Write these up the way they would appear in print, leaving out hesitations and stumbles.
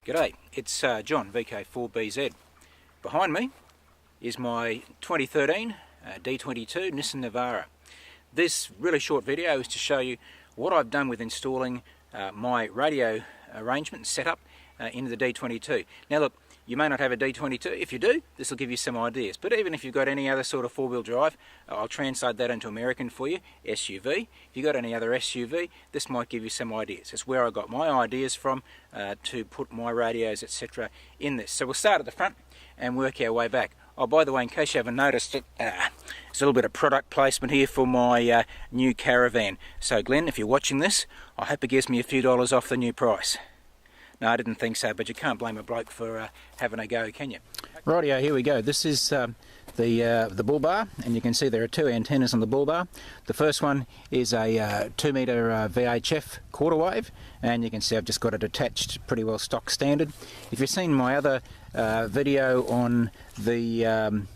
G'day, it's John, VK4BZ. Behind me is my 2013 D22 Nissan Navara. This really short video is to show you what I've done with installing my radio arrangement setup into the D22. Now look, you may not have a D22. If you do, this will give you some ideas. But even if you've got any other sort of four-wheel drive, I'll translate that into American for you, SUV. If you've got any other SUV, this might give you some ideas. It's where I got my ideas from to put my radios, etc. in this. So we'll start at the front and work our way back. Oh, by the way, in case you haven't noticed it, there's a little bit of product placement here for my new Caravan. So Glenn, if you're watching this, I hope it gives me a few dollars off the new price. No, I didn't think so, but you can't blame a bloke for having a go, can you? Rightio, here we go. This is the bull bar, and you can see there are two antennas on the bull bar. The first one is a 2 metre VHF quarter wave, and you can see I've just got it attached pretty well stock standard. If you've seen my other video on the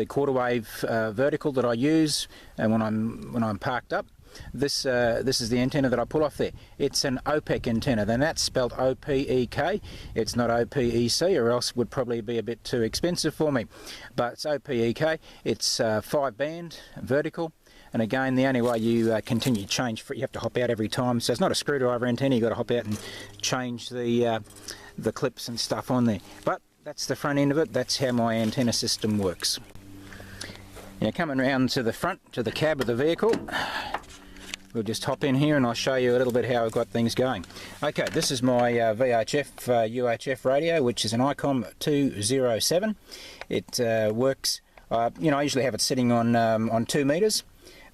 quarter wave vertical that I use and when I'm parked up, this is the antenna that I pull off there. It's an OPEK antenna, then that's spelled O-P-E-K. It's not O-P-E-C, or else it would probably be a bit too expensive for me. But it's O-P-E-K. It's 5-band vertical, and again, the only way you continue to change, you have to hop out every time. So it's not a screwdriver antenna. You've got to hop out and change the clips and stuff on there. But that's the front end of it. That's how my antenna system works. Now coming around to the front, to the cab of the vehicle, we'll just hop in here and I'll show you a little bit how I've got things going. Okay, this is my Vhf Uhf radio, which is an ICOM 207. It works, I usually have it sitting on 2 meters,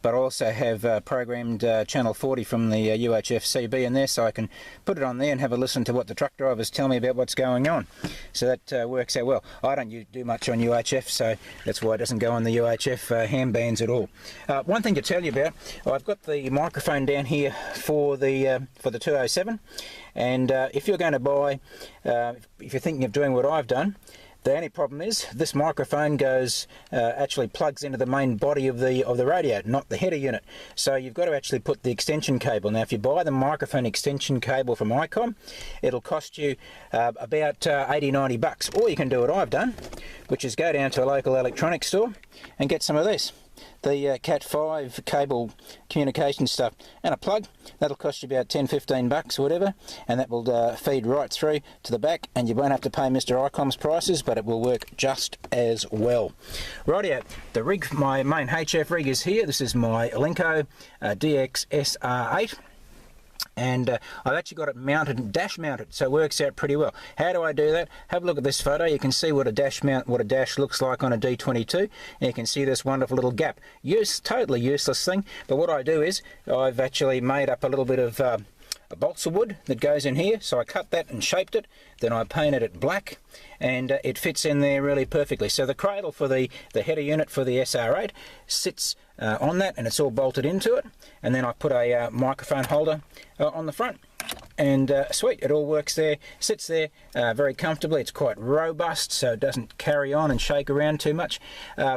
but I also have programmed channel 40 from the UHF CB in there, so I can put it on there and have a listen to what the truck drivers tell me about what's going on. So that works out well. I don't do much on UHF, so that's why it doesn't go on the UHF ham bands at all. One thing to tell you about, I've got the microphone down here for the 207, and if you're going to buy, if you're thinking of doing what I've done, the only problem is this microphone actually plugs into the main body of the radio, not the header unit. So you've got to actually put the extension cable. Now if you buy the microphone extension cable from ICOM, it'll cost you about 80-90 bucks. Or you can do what I've done, which is go down to a local electronics store and get some of this. The Cat 5 cable communication stuff, and a plug. That'll cost you about 10-15 bucks or whatever, and that will feed right through to the back, and you won't have to pay Mr. ICOM's prices, but it will work just as well. Rightio, the rig, my main HF rig is here. This is my Linko DX-SR8. And I've actually got it mounted, dash mounted, so it works out pretty well. How do I do that? Have a look at this photo. You can see what a dash looks like on a D22, and you can see this wonderful little gap. Totally useless thing, but what I do is I've actually made up a little bit of a balsa wood that goes in here, so I cut that and shaped it, then I painted it black, and it fits in there really perfectly. So the cradle for the header unit for the SR8 sits on that, and it's all bolted into it, and then I put a microphone holder on the front, and sweet, it all works there, sits there very comfortably. It's quite robust, so it doesn't carry on and shake around too much.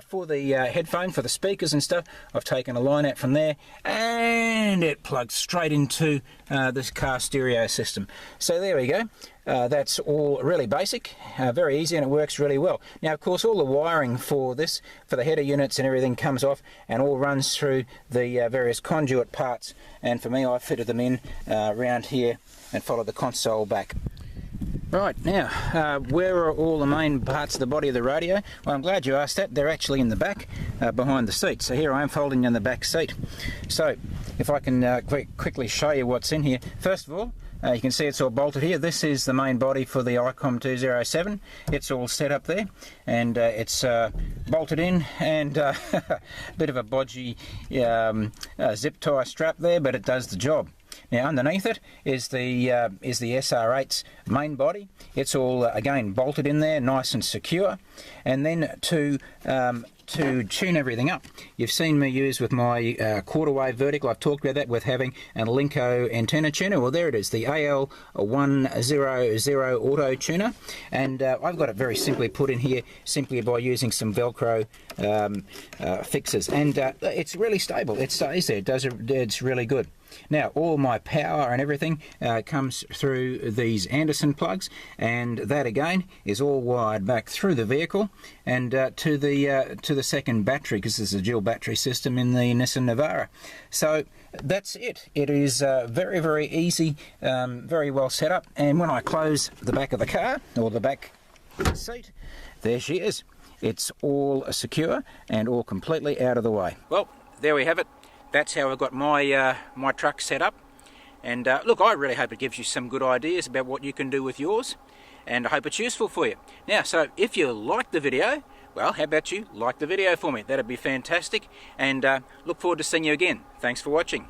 For the headphone, for the speakers and stuff, I've taken a line out from there, and it plugs straight into this car stereo system. So there we go. That's all really basic, very easy, and it works really well. Now, of course, all the wiring for this, for the header units and everything, comes off and all runs through the various conduit parts, and for me, I fitted them in around here and followed the console back. Right, now, where are all the main parts of the body of the radio? Well, I'm glad you asked that. They're actually in the back, behind the seat. So here I am folding in the back seat. So, if I can quickly show you what's in here. First of all, you can see it's all bolted here. This is the main body for the ICOM 207. It's all set up there, and it's bolted in, and a bit of a bodgy zip tie strap there, but it does the job. Now underneath it is the SR8's main body. It's all again bolted in there, nice and secure. And then to tune everything up, you've seen me use with my quarter wave vertical. I've talked about that with having a Linko antenna tuner. Well, there it is, the AL100 auto tuner, and I've got it very simply put in here simply by using some Velcro fixes, and it's really stable. It stays there. It's really good. Now all my power and everything comes through these Anderson plugs, and that again is all wired back through the vehicle and to the second battery, because this is a dual battery system in the Nissan Navara. So that's it. It is very, very easy, very well set up, and when I close the back of the car, or the back seat, there she is. It's all secure and all completely out of the way. Well, there we have it. That's how I've got my my truck set up. And look, I really hope it gives you some good ideas about what you can do with yours, and I hope it's useful for you. Now, so if you like the video, well, how about you like the video for me? That'd be fantastic, and look forward to seeing you again. Thanks for watching.